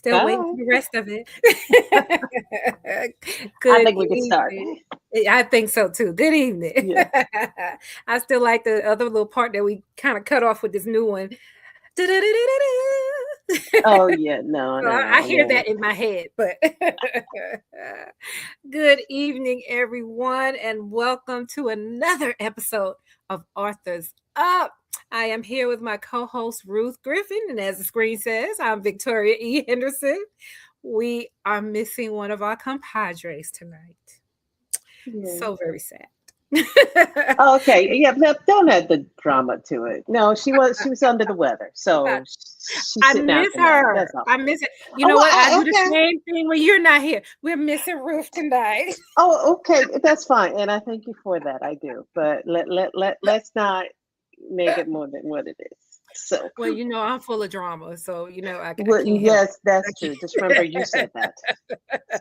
Still waiting for Hi. the rest of it. I Good think we could start. evening. I think so too. Good evening. Yeah. I still like the other little part that we kind of cut off with this new one. Oh yeah. No, So no, I no. hear Yeah. that in my head, but good evening, everyone, and welcome to another episode of Arthur's Up. I am here with my co host, Ruth Griffin, and as the screen says, I'm Victoria E. Henderson. We are missing one of our compadres tonight. Yeah. So very sad. Oh, okay. Yeah. Don't add the drama to it. No, she was under the weather, so she's I sitting out miss the night. her. That's all. I miss it. You Oh, know well, what? I do the okay. same thing when you're not here. We're missing Ruth tonight. Oh, okay. That's fine, and I thank you for that. I do, but let's not make it more than what it is. So, Well, I'm full of drama, so I well, can't help. yes, that's true. Just remember you said that.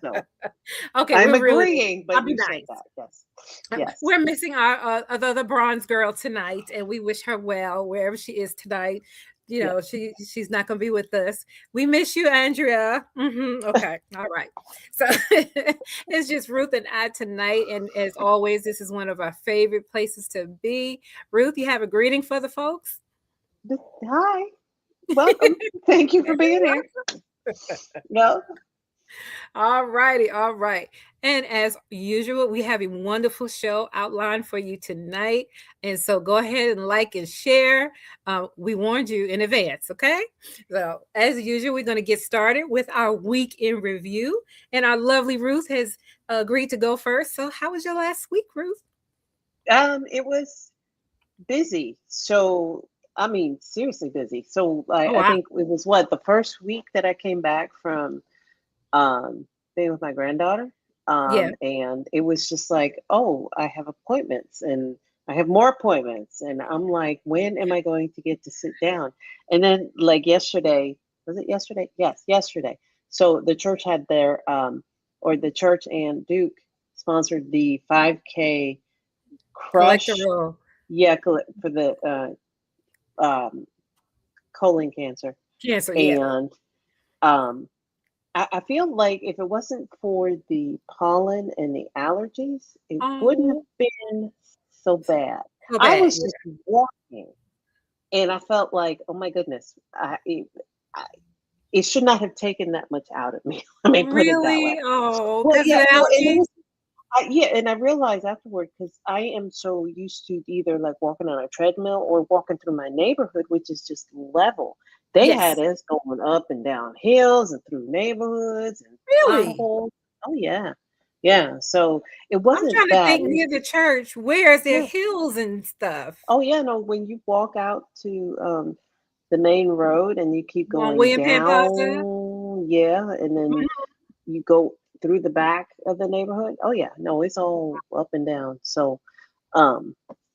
So Okay, I'm we're really. agreeing, I'll but be you said nice. that. Yes. Yes. We're missing our the bronze girl tonight, and we wish her well wherever she is tonight. Yeah. She's not going to be with us. We miss you, Andrea. Okay, all right. So it's just Ruth and I tonight, and as always, this is one of our favorite places to be. Ruth, you have a greeting for the folks? Hi. Welcome. Thank you for being here. No. All righty, all right. And as usual, we have a wonderful show outlined for you tonight. And so go ahead and like and share. We warned you in advance, okay? So, as usual, we're going to get started with our week in review. And our lovely Ruth has agreed to go first. So, how was your last week, Ruth? It was busy. So I mean, seriously busy. So Oh, I wow. think it was what the first week that I came back from um being with my granddaughter. Yeah. And it was just like, oh, I have appointments and I have more appointments. And I'm like, when am I going to get to sit down? And then like yesterday, was it yesterday? Yes, yesterday. So the church had their or the church and Duke sponsored the 5K crush. Collectible Yeah, for the um, colon cancer. cancer. Yeah. And um, I feel like if it wasn't for the pollen and the allergies, it wouldn't have Oh, been so bad. so I bad. was just walking and I felt like, oh my goodness, I, it should not have taken that much out of me. Let me put it that way. Really? Oh, Well, because of yeah, the well, and it allergies? was yeah, and I realized afterward because I am so used to either like walking on a treadmill or walking through my neighborhood, which is just level. They had Yes. us going up and down hills and through neighborhoods and Really? potholes. Oh yeah, yeah. So it I'm wasn't trying to bad. think It was near the church, where is there yeah. hills and stuff? Oh yeah. No, when you walk out to the main road and you keep On going William Penn Plaza? down, yeah, and then Mhm. you go through the back of the neighborhood. Oh yeah, no, it's all up and down. So um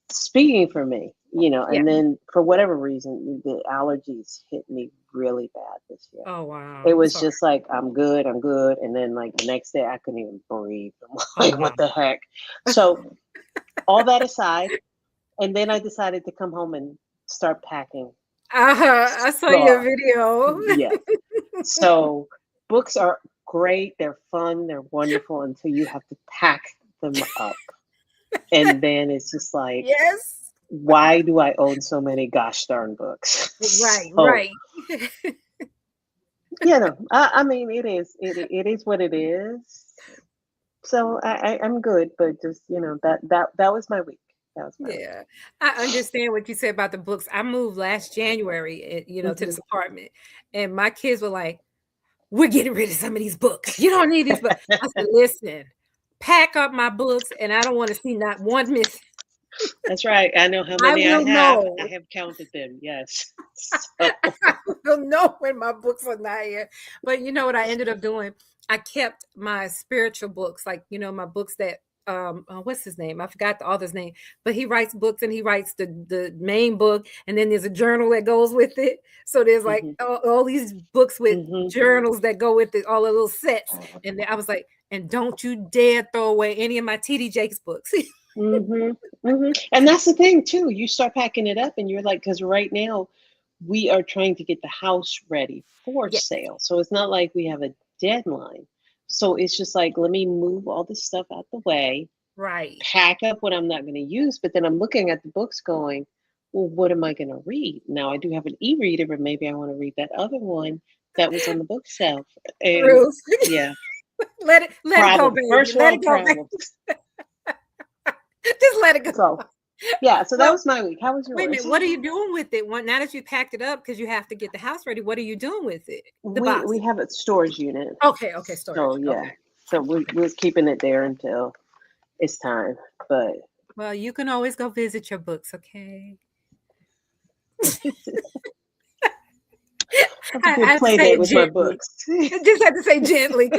speaking for me, Yeah. and then for whatever reason the allergies hit me really bad this year. Oh, wow. It I'm was sorry. just like I'm good, and then like the next day I couldn't even breathe. I'm Oh, like, wow. what the heck? So all that aside, and then I decided to come home and start packing I saw your stuff. video. Yes. So books are great, they're fun, they're wonderful until you have to pack them up. And then it's just like, Yes. why do I own so many gosh darn books? Right, So, right. I mean, it is what it is. So I'm good, but just that was my week. That was my week. Yeah. I understand what you said about the books. I moved last January, to Hmm. this apartment, and my kids were like, we're getting rid of some of these books. You don't need these books. I said, listen, pack up my books, and I don't want to see not one missing. That's right. I know how I many I will have. I know. have counted them. Yes. So, I will know when my books are not here. But you know what I ended up doing? I kept my spiritual books, like my books that what's his name? I forgot the author's name, but he writes books and he writes the main book, and then there's a journal that goes with it. So there's like hmm all these books with hmm journals that go with it, all the little sets. And then I was like, and don't you dare throw away any of my TD Jakes books. and that's the thing too. You start packing it up, and you're like, because right now we are trying to get the house ready for Yes. sale. So it's not like we have a deadline. So it's just like, let me move all this stuff out the way, Right. pack up what I'm not going to use. But then I'm looking at the books going, well, what am I going to read? Now I do have an e reader, but maybe I want to read that other one that was on the bookshelf. And Ruth. yeah, Let it go, problem, baby. first Let it world go, baby. problems. Just let it go. So, yeah, so that Well, was my week. How was wait a yours? minute. What are you doing with it? Now that you packed it up because you have to get the house ready, what are you doing with it? The We boxes. have a storage unit. Okay, okay, So, storage. yeah. Okay. So we're keeping it there until it's time. But Well, you can always go visit your books, okay? have to do a I have to play say date it with my gently. books. I just had to say gently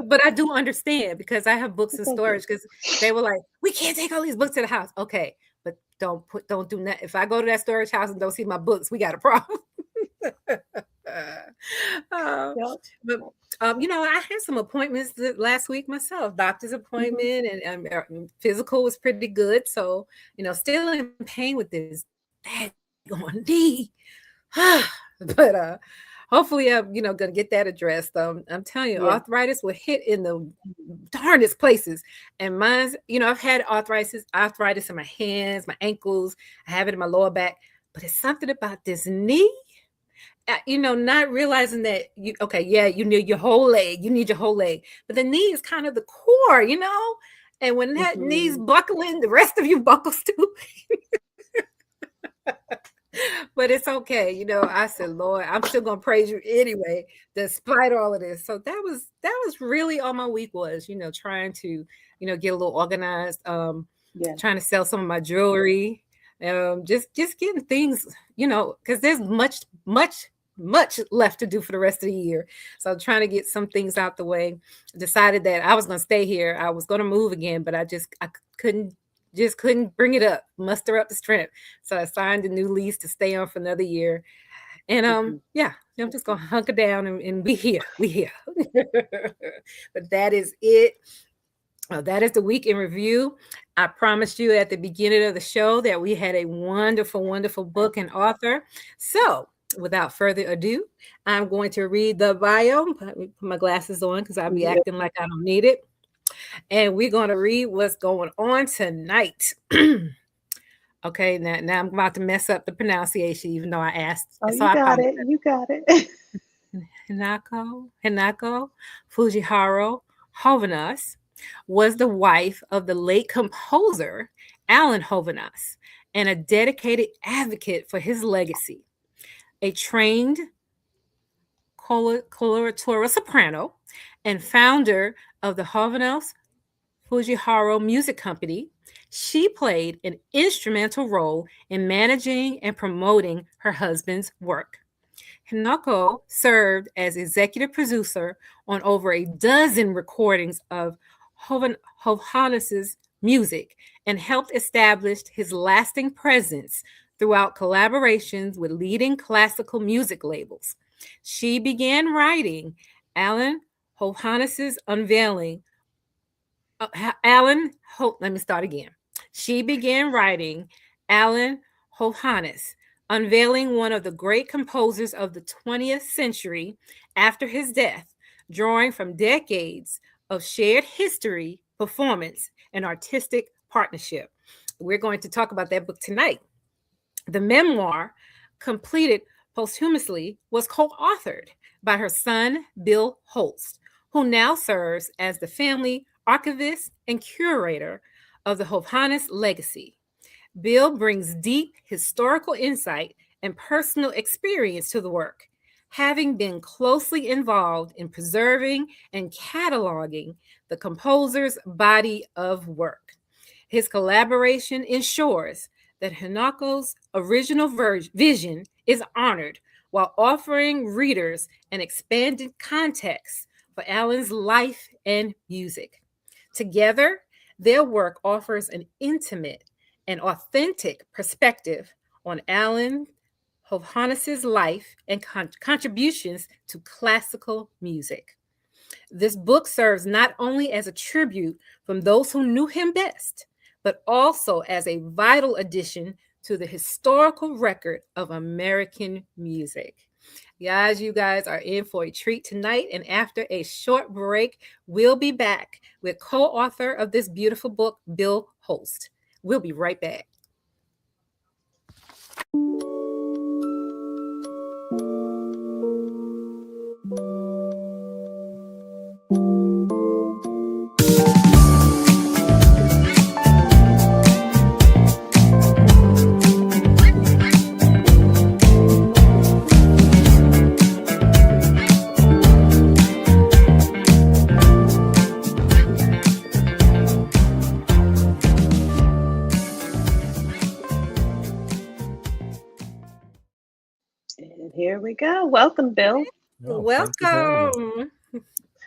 but I do understand because I have books in Thank you. storage because they were like, we can't take all these books to the house. Okay, but don't do that. If I go to that storage house and don't see my books, we got a problem. Uh, Yep. but I had some appointments last week myself, doctor's Hmm. appointment, and physical was pretty good. So still in pain with this daggone knee. But hopefully I'm gonna get that addressed. I'm telling you, Yeah. arthritis will hit in the darndest places. And mine's, I've had arthritis in my hands, my ankles, I have it in my lower back, but it's something about this knee. Not realizing that okay, yeah, you need your whole leg, but the knee is kind of the core. And when that knee's Hmm. buckling, the rest of you buckles too. But it's okay. I said, Lord, I'm still gonna praise you anyway, despite all of this. So that was really all my week was, trying to, get a little organized, Yeah. trying to sell some of my jewelry, just getting things, because there's much left to do for the rest of the year. So trying to get some things out the way. Decided that I was gonna stay here. I was gonna move again, but I couldn't couldn't bring it up, muster up the strength. So I signed a new lease to stay on for another year. And Hmm. yeah, I'm just gonna hunker down and be here. We here. But that is it. That is the week in review. I promised you at the beginning of the show that we had a wonderful, wonderful book and author. So without further ado, I'm going to read the bio. Let me put my glasses on because I'll be Yeah. acting like I don't need it. And we're going to read what's going on tonight. Okay, now I'm about to mess up the pronunciation, even though I asked. Oh, So you I got apologize. it. You got it. Hinako Fujiharo Hovhaness was the wife of the late composer Alan Hovhaness and a dedicated advocate for his legacy. A trained coloratura soprano and founder of the Hovhaness Fujiharo Music Company, she played an instrumental role in managing and promoting her husband's work. Hinako served as executive producer on over a dozen recordings of Hovhaness's music and helped establish his lasting presence throughout collaborations with leading classical music labels. She began writing Alan Hovhaness's Unveiling let me start again. She began writing Alan Hovhaness, unveiling one of the great composers of the 20th century after his death, drawing from decades of shared history, performance, and artistic partnership. We're going to talk about that book tonight. The memoir, completed posthumously, was co authored by her son, Bill Holst, who now serves as the family archivist and curator of the Hovhaness legacy. Bill brings deep historical insight and personal experience to the work, having been closely involved in preserving and cataloging the composer's body of work. His collaboration ensures that Hinako's original vision is honored while offering readers an expanded context for Alan's life and music. Together, their work offers an intimate and authentic perspective on Alan Hovhaness's life and contributions to classical music. This book serves not only as a tribute from those who knew him best, but also as a vital addition to the historical record of American music. Guys, you guys are in for a treat tonight. And after a short break, we'll be back with co author of this beautiful book, Bill Holst. We'll be right back. And here we go. Welcome, Bill. Oh, thank you for having me. Welcome.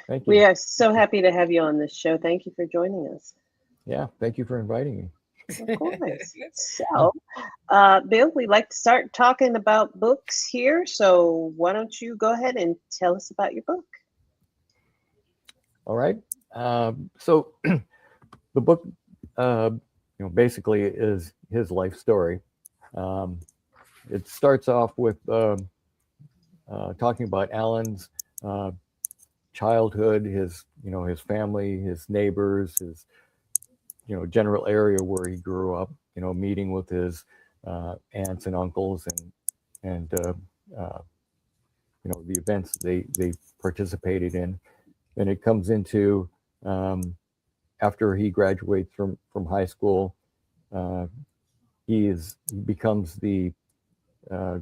Thank We you. are so happy to have you on this show. Thank you for joining us. Yeah, thank you for inviting me. Of course. So, Bill, we'd like to start talking about books here. So, why don't you go ahead and tell us about your book? All right. So the book, basically is his life story. Um, it starts off with talking about Alan's uh, childhood, his family, his neighbors, his general area where he grew up. Meeting with his aunts and uncles and the events they participated in. And it comes into after he graduates from high school, uh, he becomes uh,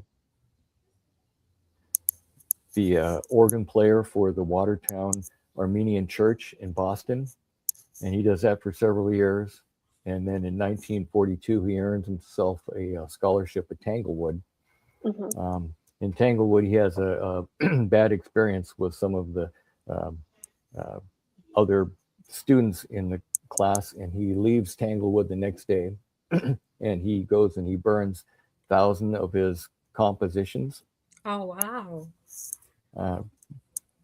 the organ player for the Watertown Armenian Church in Boston, and he does that for several years. And then in 1942, he earns himself a scholarship at Tanglewood. Mm-hmm. In Tanglewood, he has a bad experience with some of the um, uh, other students in the class, and he leaves Tanglewood the next day, and he goes and he burns thousands of his compositions. Oh, wow. Uh,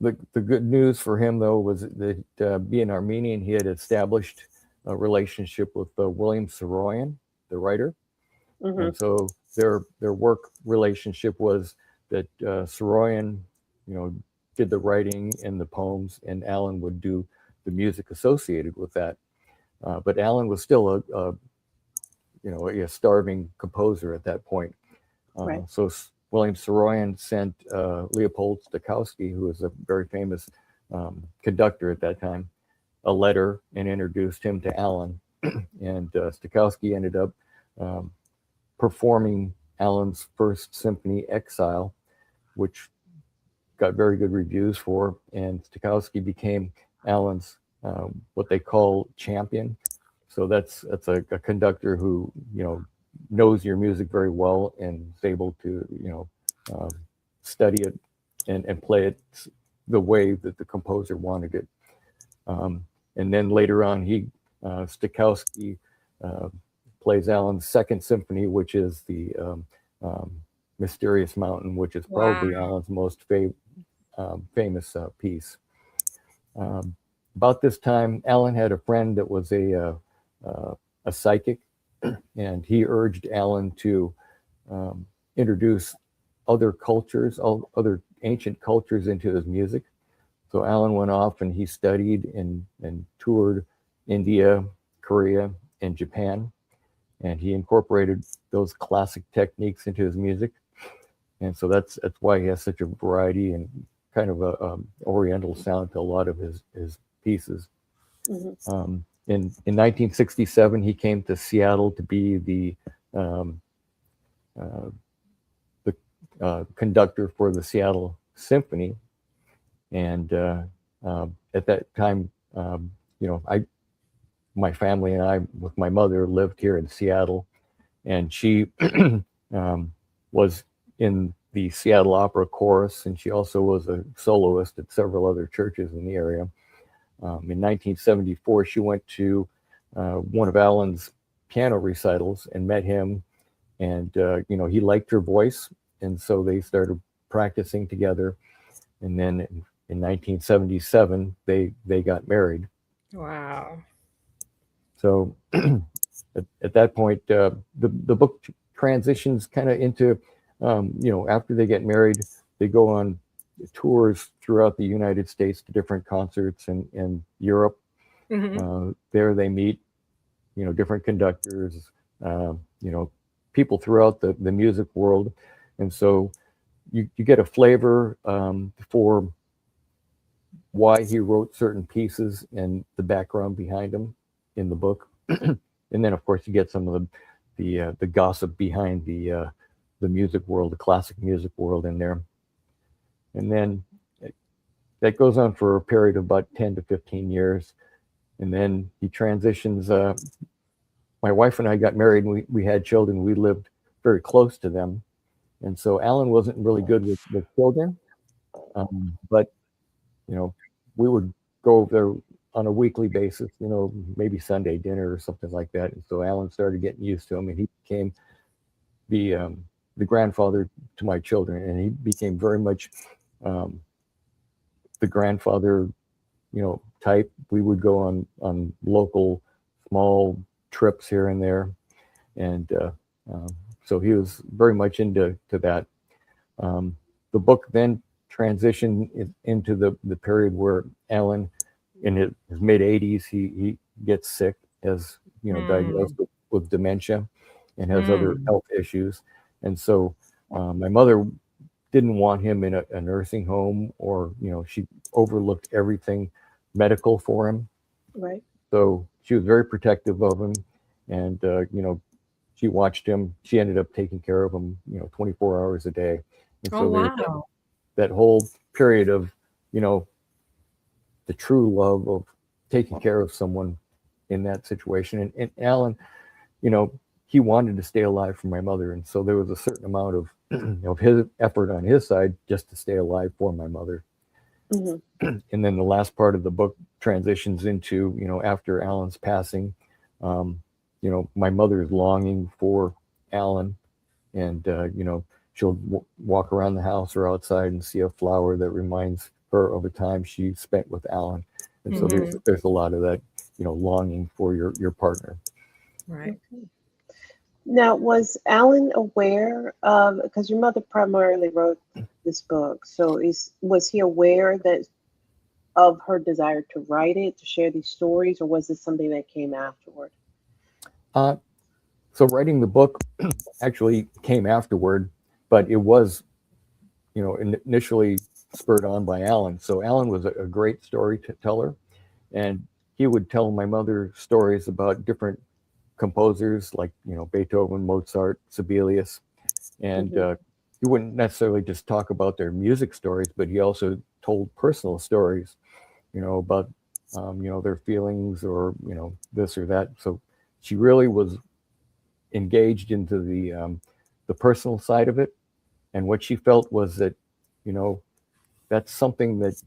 the good news for him though was that being Armenian, he had established a relationship with William Saroyan, the writer, Mm-hmm. and so their work relationship was that Saroyan, you know, did the writing and the poems, and Alan would do the music associated with that. But Alan was still a starving composer at that point. Right. So William Saroyan sent Leopold Stokowski, who was a very famous conductor at that time, a letter and introduced him to Alan. And Stokowski ended up um, performing Alan's first symphony, Exile, which got very good reviews for. And Stokowski became Alan's what they call champion. So that's a conductor who knows your music very well and is able to um, study it and play it the way that the composer wanted it. And then later on, Stokowski uh, plays Alan's second symphony, which is the um, Mysterious Mountain, which is Wow. probably Alan's most famous piece. Um, about this time, Alan had a friend that was a psychic, and he urged Alan to introduce other cultures, other ancient cultures into his music. So Alan went off and he studied and toured India, Korea, and Japan, and he incorporated those classic techniques into his music. And so that's why he has such a variety and kind of a oriental sound to a lot of his pieces. Mm-hmm. In 1967, he came to Seattle to be um, uh, the conductor for the Seattle Symphony. And at that time, my family and I, with my mother, lived here in Seattle, and she was in the Seattle Opera Chorus, and she also was a soloist at several other churches in the area. In 1974, she went to one of Alan's piano recitals and met him, and he liked her voice, and so they started practicing together. And then in 1977, they got married. Wow. So at that point, the book transitions kind of into, after they get married, they go on tours throughout the United States to different concerts in Europe. Mm-hmm. There they meet, different conductors, people throughout the music world. And so you get a flavor for why he wrote certain pieces and the background behind them in the book. And then, of course, you get some of the gossip behind the music world, the classic music world in there. And then that goes on for a period of about 10 to 15 years. And then he transitions. My wife and I got married, and we had children. We lived very close to them. And so Alan wasn't really good with children. But, we would go there on a weekly basis, maybe Sunday dinner or something like that. And so Alan started getting used to him, and he became the grandfather to my children. And he became very much the grandfather, type. We would go on local small trips here and there. And so he was very much into that. The book then transitioned into the period where Alan, in his mid 80s, he gets sick, as diagnosed with dementia, and has other health issues. And so my mother didn't want him in a nursing home, or she overlooked everything medical for him. Right. So she was very protective of him, and she watched him. She ended up taking care of him, 24 hours a day. And Oh, so there's wow. that whole period of, the true love of taking care of someone in that situation. And Alan, he wanted to stay alive for my mother. And so there was a certain amount of, of his effort on his side just to stay alive for my mother. Mm-hmm. And then the last part of the book transitions into, after Alan's passing, my mother's longing for Alan, and, she'll walk around the house or outside and see a flower that reminds her of a time she spent with Alan. And so there's a lot of that, longing for your partner. Right. Okay. Now, was Alan aware of, because your mother primarily wrote this book, so was he aware that of her desire to write it, to share these stories, or was this something that came afterward? So writing the book actually came afterward, but it was, initially spurred on by Alan. So Alan was a great storyteller, and he would tell my mother stories about different composers like, Beethoven, Mozart, Sibelius. And he wouldn't necessarily just talk about their music stories, but he also told personal stories, about, their feelings, or, this or that. So she really was engaged into the personal side of it. And what she felt was that, that's something that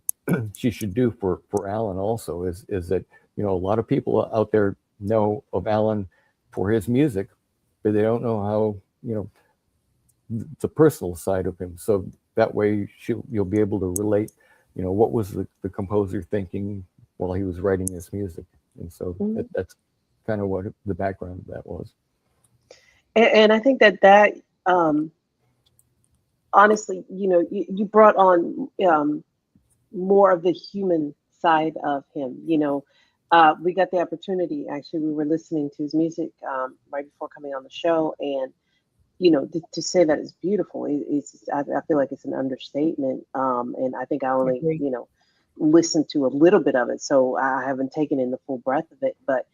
she should do for Alan also, is that, a lot of people out there know of Alan for his music, but they don't know how, the personal side of him. So that way you'll be able to relate, what was the composer thinking while he was writing this music. And so that's kind of what the background of that was. And I think that honestly, you brought on more of the human side of him. We got the opportunity. Actually, we were listening to his music right before coming on the show, and to say that it's beautiful, I feel like it's an understatement. And I think I only listened to a little bit of it, so I haven't taken in the full breadth of it. But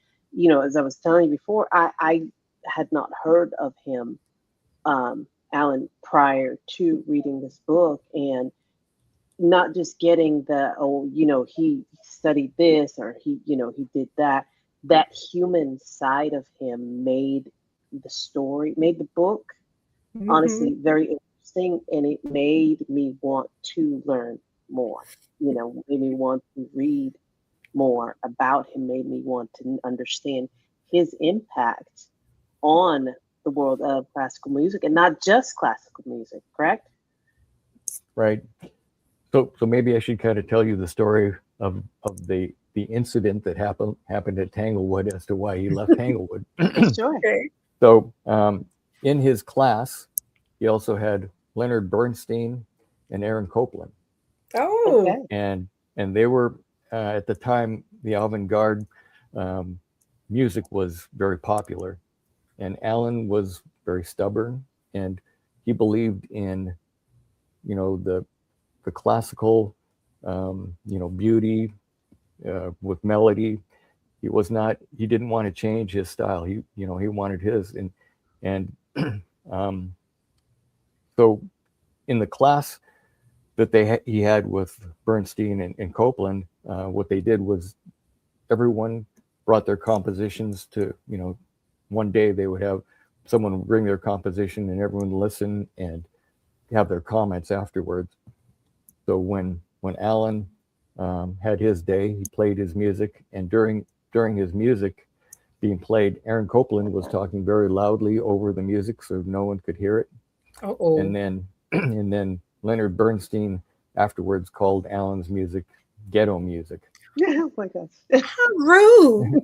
as I was telling you before, I had not heard of him, Alan, prior to reading this book, and not just getting he studied this, or he did that. That human side of him made the book, honestly, very interesting, and it made me want to learn more. Made me want to read more about him, made me want to understand his impact on the world of classical music, and not just classical music, correct? Right. So maybe I should kind of tell you the story of the incident that happened at Tanglewood as to why he left Tanglewood. Sure. Okay. So in his class, he also had Leonard Bernstein and Aaron Copland, Oh, Okay. and they were at the time the avant-garde um, music was very popular, and Alan was very stubborn, and he believed in the classical beauty with melody. He didn't want to change his style. He wanted his, and um, so in the class that he had with Bernstein and Copeland, what they did was everyone brought their compositions to, one day they would have someone bring their composition and everyone listen and have their comments afterwards. So when Alan had his day, he played his music, and during his music being played, Aaron Copland was talking very loudly over the music so no one could hear it. oh, And then and then Leonard Bernstein afterwards called Alan's music ghetto music. Oh my gosh. how rude.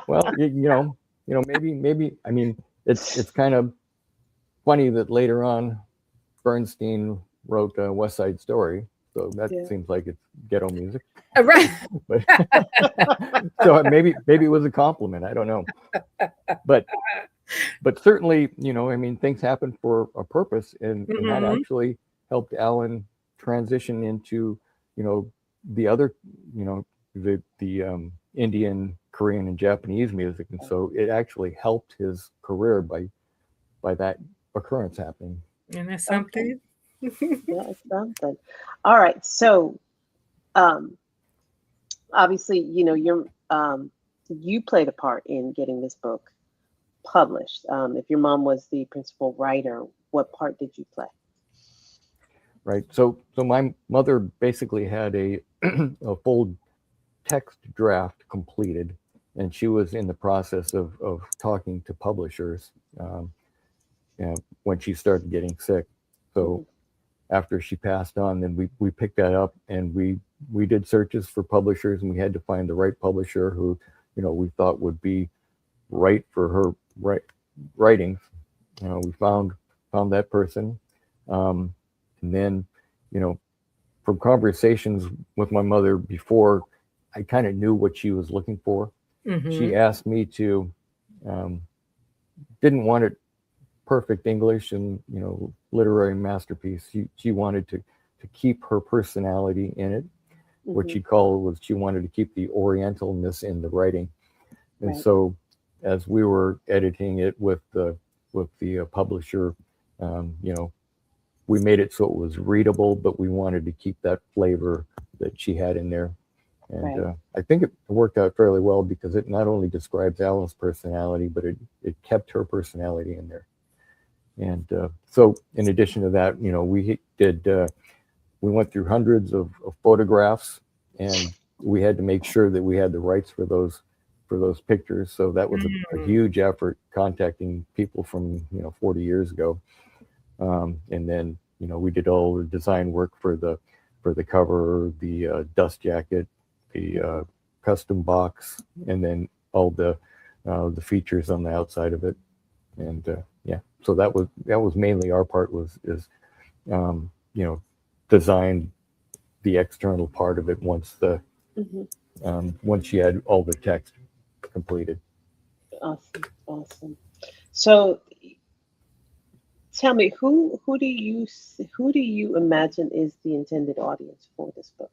Well, maybe I mean it's kind of funny that later on Bernstein wrote West Side Story, so that Yeah. seems like it's ghetto music. Right. But so maybe it was a compliment. I don't know, but certainly, I mean, things happen for a purpose, and that Hmm. actually helped Alan transition into, the other, the Indian, Korean, and Japanese music, and so it actually helped his career by that occurrence happening. And that's Okay. something. Yeah, it's something. All right. So, um, obviously, you played a part in getting this book published. If your mom was the principal writer, what part did you play? Right. So my mother basically had a a full text draft completed, and she was in the process of talking to publishers um, when she started getting sick. So Mhm. after she passed on, then we picked that up, and we did searches for publishers, and we had to find the right publisher who we thought would be right for her writings. We found that person, um, and then you know from conversations with my mother before, I kind of knew what she was looking for. She Hmm. asked me to, um, didn't want it perfect English and literary masterpiece. She wanted to keep her personality in it. What Mhm. she called was she wanted to keep the Orientalness in the writing. And Right. so, as we were editing it with the publisher, we made it so it was readable, but we wanted to keep that flavor that she had in there. And Right. I think it worked out fairly well because it not only describes Alan's personality, but it kept her personality in there. And so, in addition to that, we went through hundreds of photographs, and we had to make sure that we had the rights for those pictures. So that was a huge effort contacting people from 40 years ago, and then we did all the design work for the cover, the dust jacket, the custom box, and then all the features on the outside of it. And yeah, so that was mainly our part was is um, you know design the external part of it Mhm. once you had all the text completed. Awesome. Awesome. So, tell me, who do you imagine is the intended audience for this book?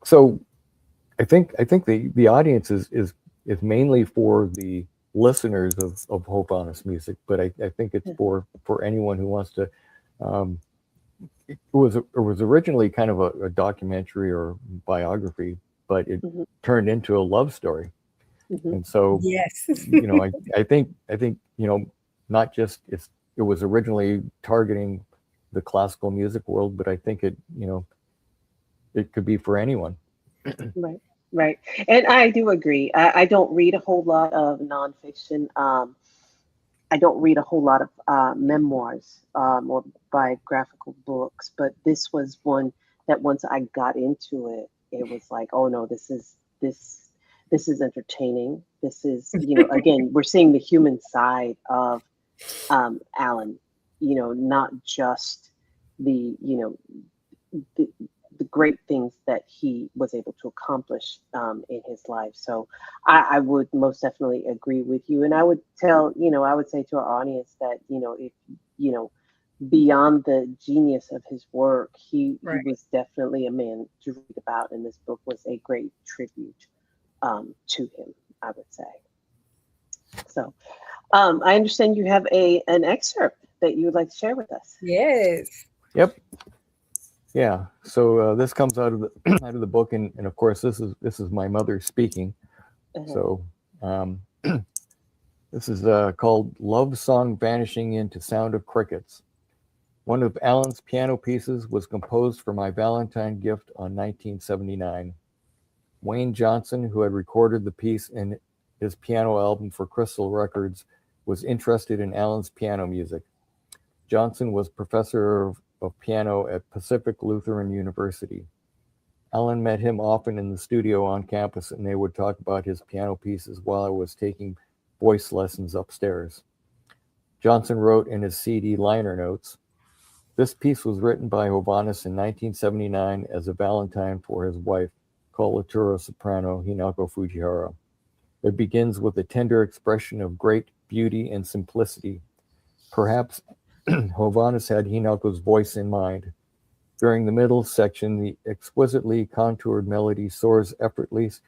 So I think the audience is mainly for the listeners of Hovhaness music, but I think it's Mhm. for anyone who wants to. Um, it was originally kind of a documentary or biography, but it Mhm. turned into a love story. Mhm. And so, Yes. I think not just it was originally targeting the classical music world, but I think it could be for anyone. Right. Right. And I do agree. I don't read a whole lot of nonfiction. I don't read a whole lot of memoirs or biographical books, but this was one that once I got into it, it was like, oh no, this is entertaining. This is, again, we're seeing the human side of Alan, not just the, the, the great things that he was able to accomplish in his life. So I would most definitely agree with you. And I would I would say to our audience that, if, you know, beyond the genius of his work, he Right. was definitely a man to read about. And this book was a great tribute to him, I would say. So I understand you have an excerpt that you would like to share with us. Yes. Yep. Yeah. So this comes out of the out of the book, and of course this is my mother speaking. Uh-huh. So um, this is called "Love Song Vanishing into Sound of Crickets." One of Alan's piano pieces was composed for my Valentine gift on 1979. Wayne Johnson, who had recorded the piece in his piano album for Crystal Records, was interested in Alan's piano music. Johnson was professor of piano at Pacific Lutheran University. Alan met him often in the studio on campus, and they would talk about his piano pieces while I was taking voice lessons upstairs. Johnson wrote in his CD liner notes, "This piece was written by Hovhaness in 1979 as a Valentine for his wife, coloratura soprano Hinako Fujihara. It begins with a tender expression of great beauty and simplicity. Perhaps Hovhaness had Hinako's voice in mind. During the middle section, the exquisitely contoured melody soars effortlessly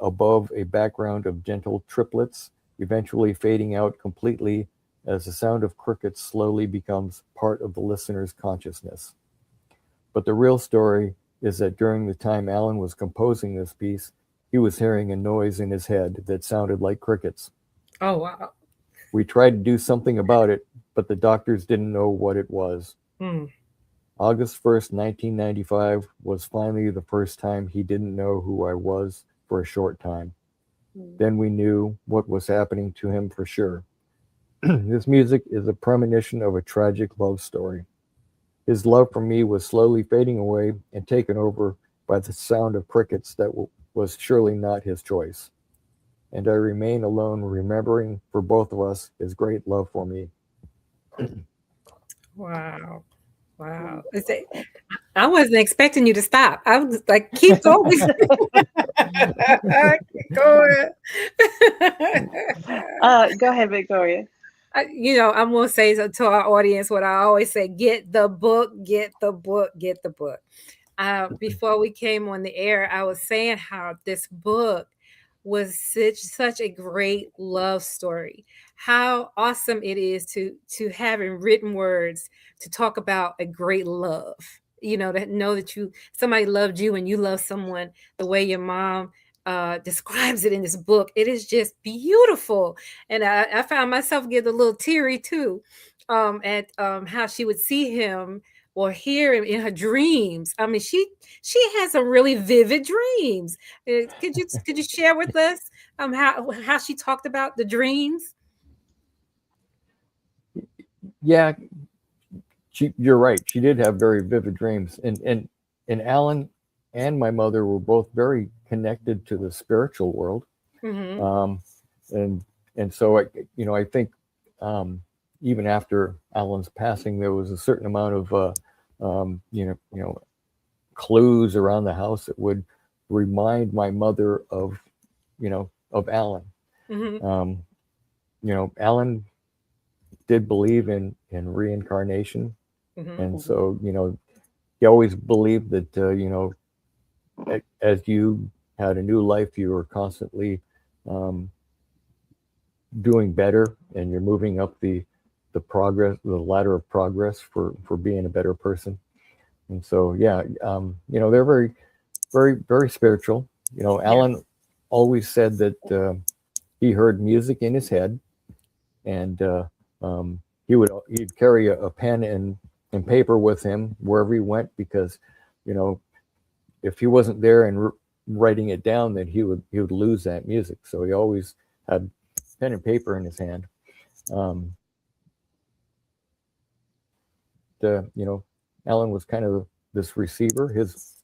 above a background of gentle triplets, eventually fading out completely as the sound of crickets slowly becomes part of the listener's consciousness. But the real story is that during the time Alan was composing this piece, he was hearing a noise in his head that sounded like crickets. Oh, wow. We tried to do something about it, but the doctors didn't know what it was. Hmm. August 1st, 1995 was finally the first time he didn't know who I was for a short time. Then we knew what was happening to him for sure. This music is a premonition of a tragic love story. His love for me was slowly fading away and taken over by the sound of crickets that was surely not his choice. And I remain alone, remembering for both of us his great love for me." Wow. Wow. Wonderful. I wasn't expecting you to stop. I was like, keep going. Keep going. Go ahead, Victoria. I'm going to say to our audience what I always say: get the book, get the book, get the book. Before we came on the air, I was saying how this book was such a great love story. How awesome it is to have in written words to talk about a great love. To know that somebody loved you and you love someone the way your mom describes it in this book. It is just beautiful, and I found myself getting a little teary too, at how she would see him or hear him in her dreams. I mean, she has some really vivid dreams. Could you share with us how she talked about the dreams? Yeah, you're right. She did have very vivid dreams, and Alan and my mother were both very connected to the spiritual world. Mm-hmm. Um, and so I think even after Alan's passing, there was a certain amount of clues around the house that would remind my mother of Alan. Mm-hmm. Um, Alan did believe in reincarnation, Mm-hmm. and Mhm. so he always believed that as you had a new life, you were constantly um, doing better, and you're moving up the ladder of progress for being a better person. And so yeah, they're very very very spiritual. Yeah. Alan always said that he heard music in his head, and he'd carry a pen and paper with him wherever he went, because you know if he wasn't there and writing it down, then he would lose that music. So he always had pen and paper in his hand. Um, Alan was kind of this receiver.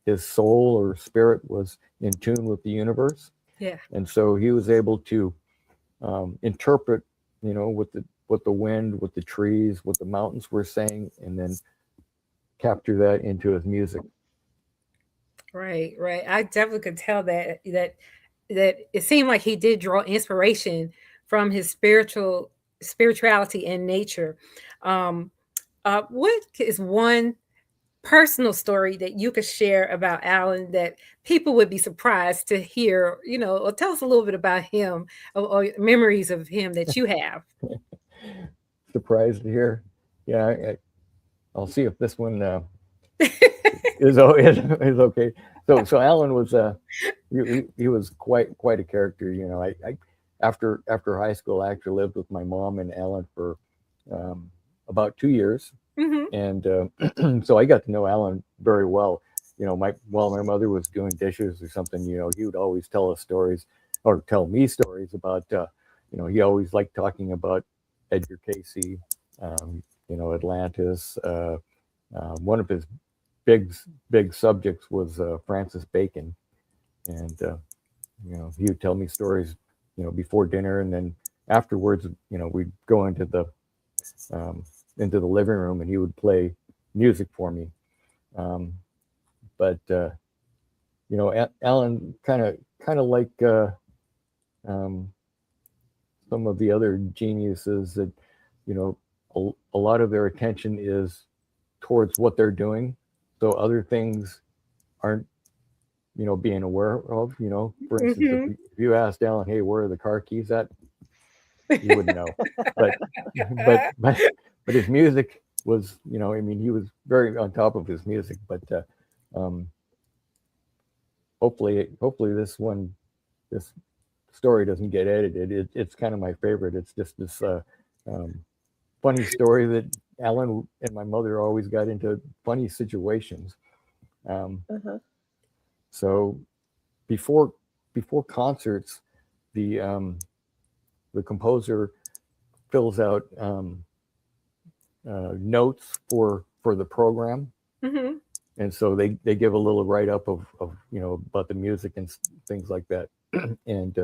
his soul or spirit was in tune with the universe, Yeah. and so he was able to interpret, what the wind, what the trees, what the mountains were saying, and then capture that into his music. Right, right. I definitely could tell that it seemed like he did draw inspiration from his spirituality and nature. Um, what is one personal story that you could share about Alan that people would be surprised to hear? Or tell us a little bit about him, or memories of him that you have. Surprised to hear. Yeah, I'll see if this one is okay. So Alan was he was quite a character. I after high school, I actually lived with my mom and Alan for um, about 2 years, Hmm. and so I got to know Alan very well. While my mother was doing dishes or something, he would always tell us stories or tell me stories about. He always liked talking about Edgar Casey, Atlantis. One of his big big subjects was Francis Bacon, and he would tell me stories, before dinner, and then afterwards, we'd go um, into the living room, and he would play music for me. Um, but Alan kind of like um, some of the other geniuses that you know a lot of their attention is towards what they're doing, so other things aren't being aware of. For instance, if Hmm. you asked Alan, hey, where are the car keys at, he wouldn't know. But but but but his music was, I mean, he was very on top of his music. But um, hopefully this story doesn't get edited. It's kind of my favorite. It's just this um, funny story that Alan and my mother always got into funny situations. Um, Uh-huh. so before concerts, the the composer fills out notes for the program, Hmm. and so they give a little write up of about the music and things like that. And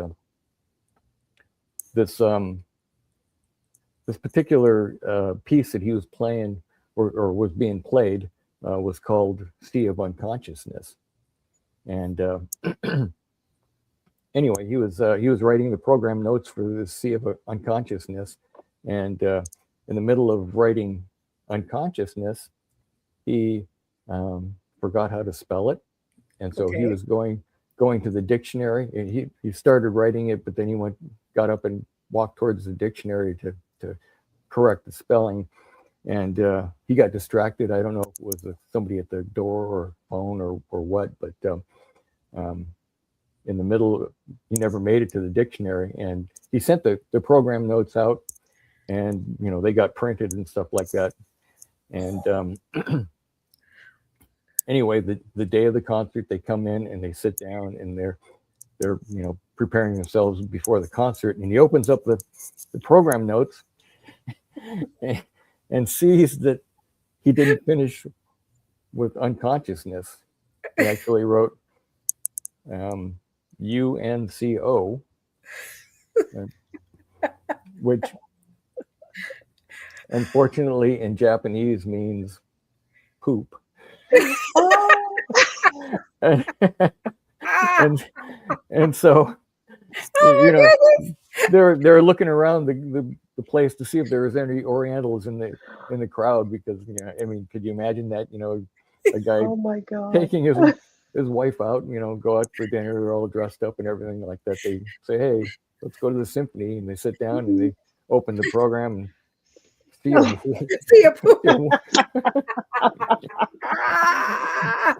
this this particular piece that he was playing, or was being played, was called Sea of Unconsciousness. And anyway, he was writing the program notes for the Sea of Unconsciousness, and in the middle of writing unconsciousness, he forgot how to spell it, and so he Okay. was going to the dictionary, and he started writing it, but then he got up and walked towards the dictionary to correct the spelling, and he got distracted. I don't know if it was somebody at the door or phone or what, but um, in the middle, he never made it to the dictionary, and he sent the program notes out, and they got printed and stuff like that. And anyway, the day of the concert, they come in and they sit down, and they're preparing themselves before the concert, and he opens up the program notes and, sees that he didn't finish with unconsciousness. He actually wrote um, UNCO, uh, which unfortunately in Japanese means poop. Oh, and Ah, and, and so you oh know my they're looking around the place to see if there was any Orientals in the crowd, because I mean, could you imagine that, a guy oh my God. taking his wife out, go out for dinner, they're all dressed up and everything like that. They say, hey, let's go to the symphony, and they sit down and they open the program and see a goodness. See a poop. Ah.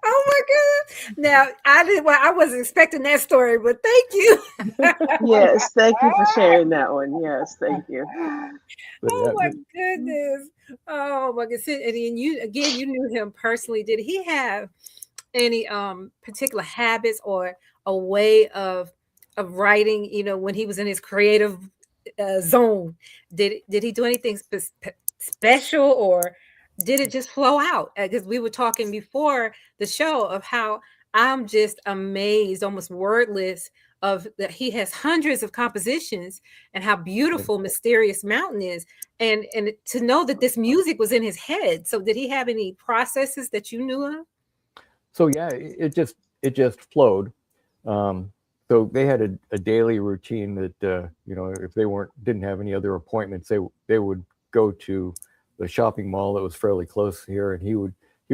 Oh my goodness. Now I did well, I wasn't expecting that story, but thank you. Yes, thank you for sharing that one. Yes, thank you. but Oh yeah, my goodness. Oh my goodness. And then you again, you knew him personally. Did he have any particular habits or a way of writing, when he was in his creative zone? Did he do anything special, or did it just flow out? Because we were talking before the show of how I'm just amazed, almost wordless, of that he has hundreds of compositions and how Right. beautiful Mysterious Mountain is. And to know that this music was in his head. So did he have any processes that you knew of? So yeah, it just flowed. Um, so they had a daily routine that if they weren't didn't have any other appointments, they would go to the shopping mall that was fairly close here, and he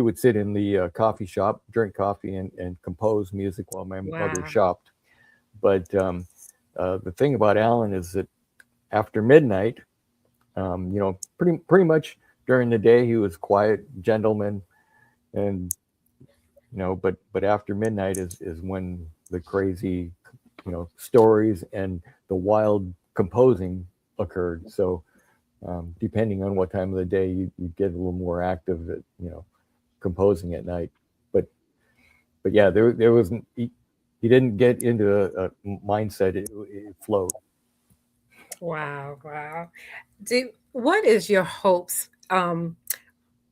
would sit in the coffee shop, drink coffee, and compose music while my mother Wow. shopped. But the thing about Alan is that after midnight, pretty much during the day he was quiet gentleman, and but after midnight is when the crazy stories and the wild composing occurred. So depending on what time of the day you get a little more active at composing at night. But yeah, there wasn't he didn't get into a mindset. It flowed. Wow. Wow. What is your hopes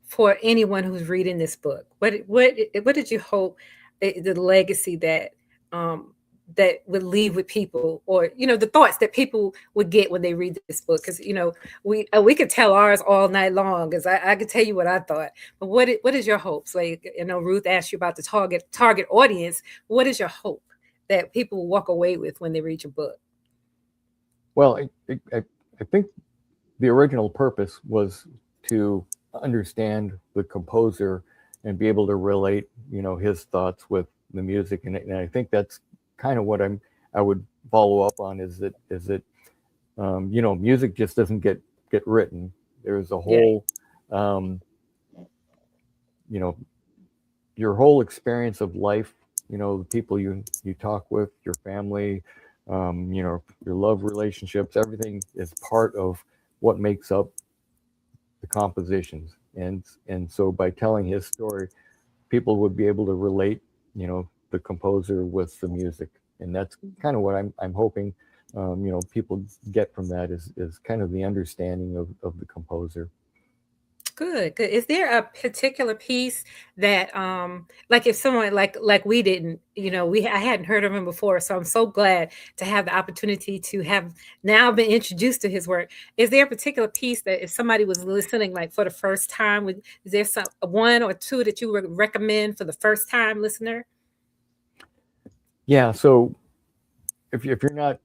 for anyone who's reading this book? What did you hope the legacy um that would leave with people, or the thoughts that people would get when they read this book? Because we could tell ours all night long, because I could tell you what I thought. But what is your hopes? Like, Ruth asked you about the target audience. What is your hope that people will walk away with when they read your book? Well, I think the original purpose was to understand the composer and be able to relate, his thoughts with the music, and I think that's kind of what I would follow up on is that music just doesn't get written. There's a Yeah. whole, um, you know, your whole experience of life. The people you talk with, your family, your love relationships, everything is part of what makes up the compositions. And so by telling his story, people would be able to relate, the composer with the music, and that's kind of what I'm hoping. People get from that is kind of the understanding of the composer. Good, good. Is there a particular piece that, like, if someone like we didn't, I hadn't heard of him before, so I'm so glad to have the opportunity to have now been introduced to his work. Is there a particular piece that if somebody was listening, like, for the first time, is there some one or two that you would recommend for the first time listener? Yeah. So if you're not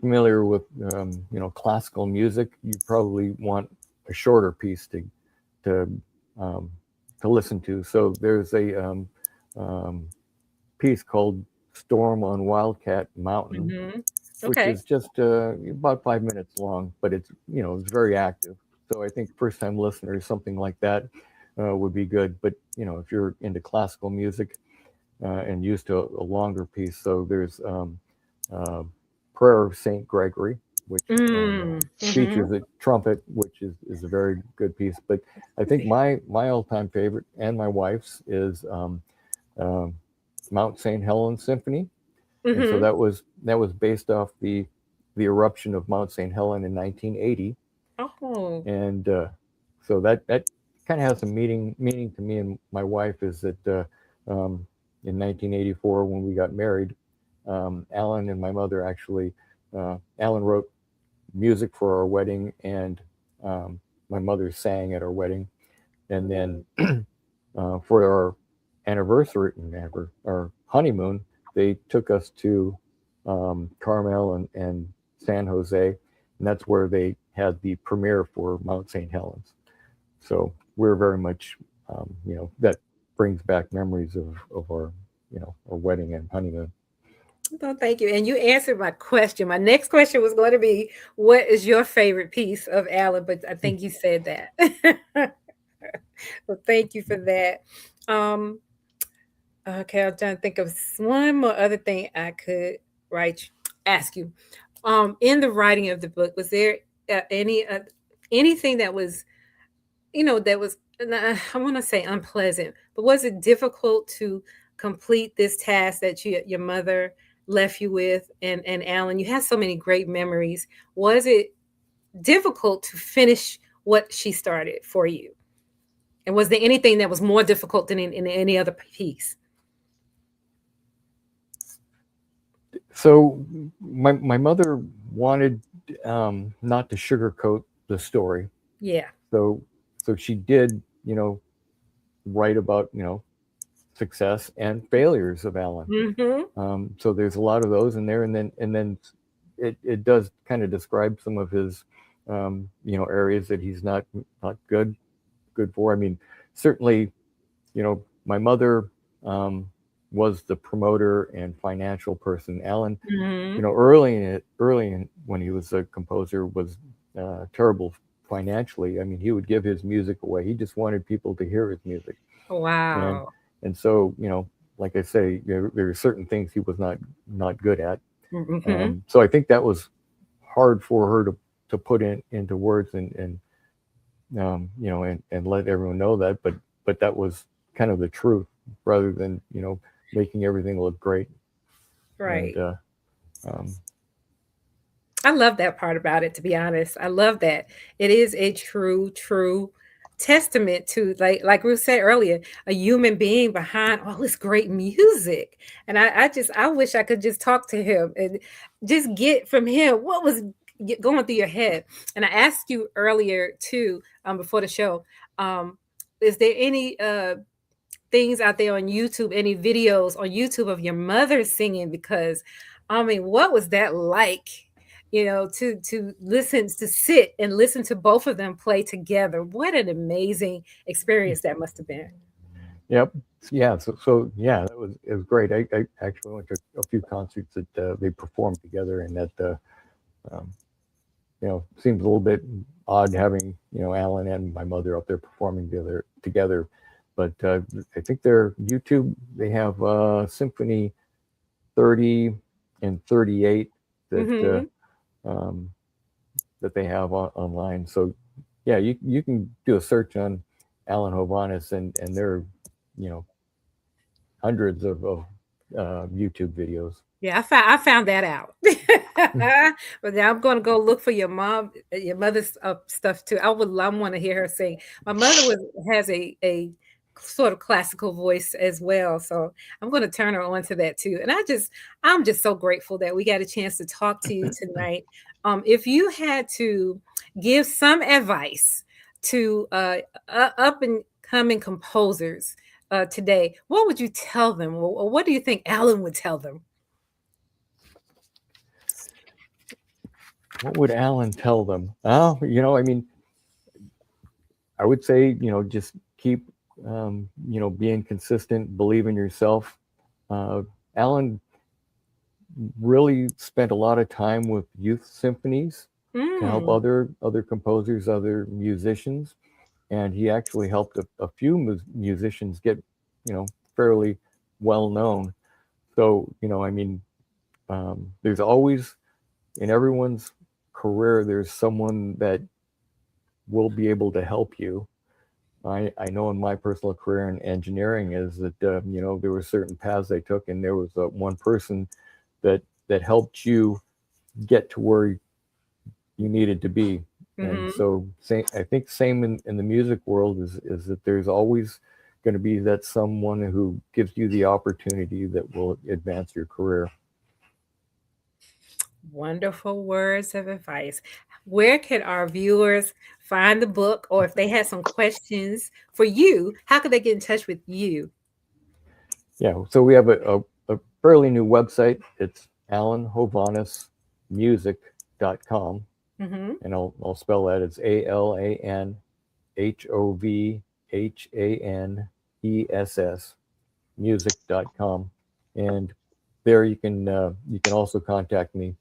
familiar with classical music, you probably want a shorter piece to um, to listen to. So there's a um, piece called "Storm on Wildcat Mountain," Hmm. which Okay. is just about 5 minutes long, but it's very active. So I think first time listeners, something like that would be good. But if you're into classical music and used to a longer piece, so there's uh, Prayer of Saint Gregory, which Mm-hmm. features a trumpet, which is a very good piece. But I think my all time favorite and my wife's is um, Mount St. Helens Symphony, and so Mm-hmm. that was based off the eruption of Mount St. Helen in 1980, Oh. and so that kind of has some meaning to me and my wife is that in 1984 when we got married, Alan and my mother actually Alan wrote music for our wedding, and um, my mother sang at our wedding, and then for our anniversary, our honeymoon, they took us to Carmel and San Jose, and that's where they had the premiere for Mount St. Helens. So we're very much, that brings back memories of our wedding and honeymoon. Well, thank you. And you answered my question. My next question was going to be, what is your favorite piece of Alan? But I think you said that. Well, thank you for that. Um, okay, I'm trying to think of one more other thing I could write, ask you. In the writing of the book, was there anything that was, that was, I want to say unpleasant, but was it difficult to complete this task that your mother left you with? And Alan, you had so many great memories. Was it difficult to finish what she started for you? And was there anything that was more difficult than in any other piece? So my mother wanted not to sugarcoat the story. Yeah. So she did, write about, success and failures of Alan. Mm-hmm. So there's a lot of those in there, and then it does kind of describe some of his areas that he's not good for. I mean, certainly, my mother um, was the promoter and financial person. Alan, Mm-hmm. early in when he was a composer, was terrible financially. I mean, he would give his music away. He just wanted people to hear his music, and Wow. so like I say, there are certain things he was not good at. Mm-hmm. So I think that was hard for her to put into words, and let everyone know that. But that was kind of the truth, rather than making everything look great. And Right. um, I love that part about it, to be honest. I love that. It is a true testament to, like Ruth said earlier, a human being behind all this great music. And I wish I could just talk to him and just get from him what was going through your head. And I asked you earlier too, before the show, um, is there any things out there on YouTube, any videos on YouTube of your mother singing? Because I mean, what was that like? To listen, to sit and listen to both of them play together. What an amazing experience that must have been. yep, yeah. So yeah, it was great. I actually went to a few concerts that they performed together, and that um, seems a little bit odd having Alan and my mother up there performing together. But I think their YouTube, they have Symphony 30 and 38 that Hmm. um, that they have online. So yeah, you can do a search on Alan Hovhaness, and there are you know hundreds of YouTube videos. Yeah, I found that out. But now I'm gonna go look for your mother's stuff too. I want to hear her sing. My mother has a sort of classical voice as well, so I'm gonna turn her on to that too. And I'm just so grateful that we got a chance to talk to you tonight. If you had to give some advice to up and coming composers today, what would you tell them, or what do you think Alan would tell them? What would Alan tell them? Oh, I mean, I would say, just keep, being consistent, believe in yourself. Uh, Alan really spent a lot of time with youth symphonies to help Mm, other composers, other musicians, and he actually helped a few musicians get, fairly well known. So, I mean, there's always in everyone's career, there's someone that will be able to help you. I know in my personal career in engineering is that there were certain paths I took, and there was one person that helped you get to where you needed to be. And mhm. so I think same in the music world is that there's always going to be that someone who gives you the opportunity that will advance your career. Wonderful words of advice. Where can our viewers find the book, or if they had some questions for you, how could they get in touch with you? Yeah, so we have a fairly new website. It's alanhovhanessmusic.com, Hmm. and I'll spell that. It's AlanHovhaness music.com, and there you can also contact me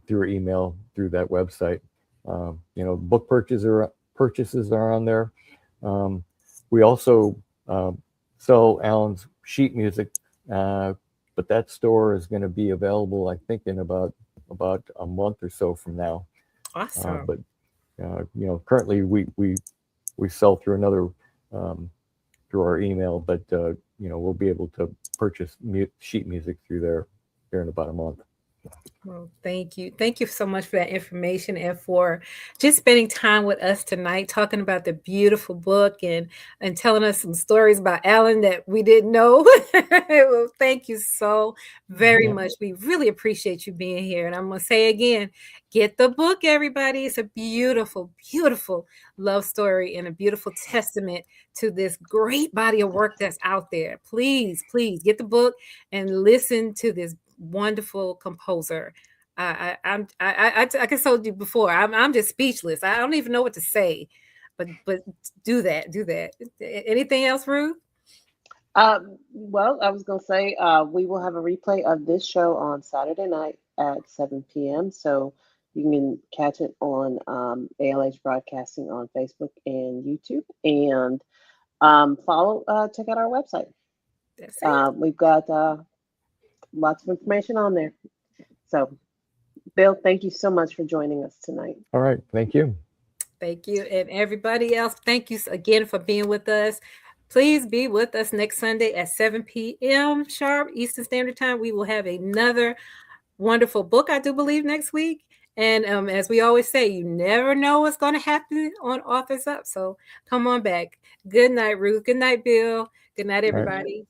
through email through that website. Book purchases are on there. Um, we also um, sell Alan's sheet music, uh, but that store is going to be available, I think, in about a month or so from now. Awesome. But currently we sell through another um, through our email, but we'll be able to purchase sheet music through there here in about a month. Well, thank you. Thank you so much for that information and for just spending time with us tonight, talking about the beautiful book and telling us some stories about Alan that we didn't know. Well, thank you so very Yeah. much. We really appreciate you being here. And I'm gonna say again, get the book, everybody. It's a beautiful, beautiful love story and a beautiful testament to this great body of work that's out there. Please, please get the book and listen to this wonderful composer. I told you before. I'm just speechless. I don't even know what to say, but do that, do that. Anything else, Ruth? Well, I was going to say we will have a replay of this show on Saturday night at 7 p.m. So you can catch it on ALH Broadcasting on Facebook and YouTube. And check out our website. That's it. We've got lots of information on there. So, Bill, thank you so much for joining us tonight. All right. Thank you. Thank you, and everybody else. Thank you again for being with us. Please be with us next Sunday at 7 p.m. sharp Eastern Standard Time. We will have another wonderful book, I do believe, next week. And as we always say, you never know what's going to happen on Authors Up. So come on back. Good night, Ruth. Good night, Bill. Good night, All right. everybody.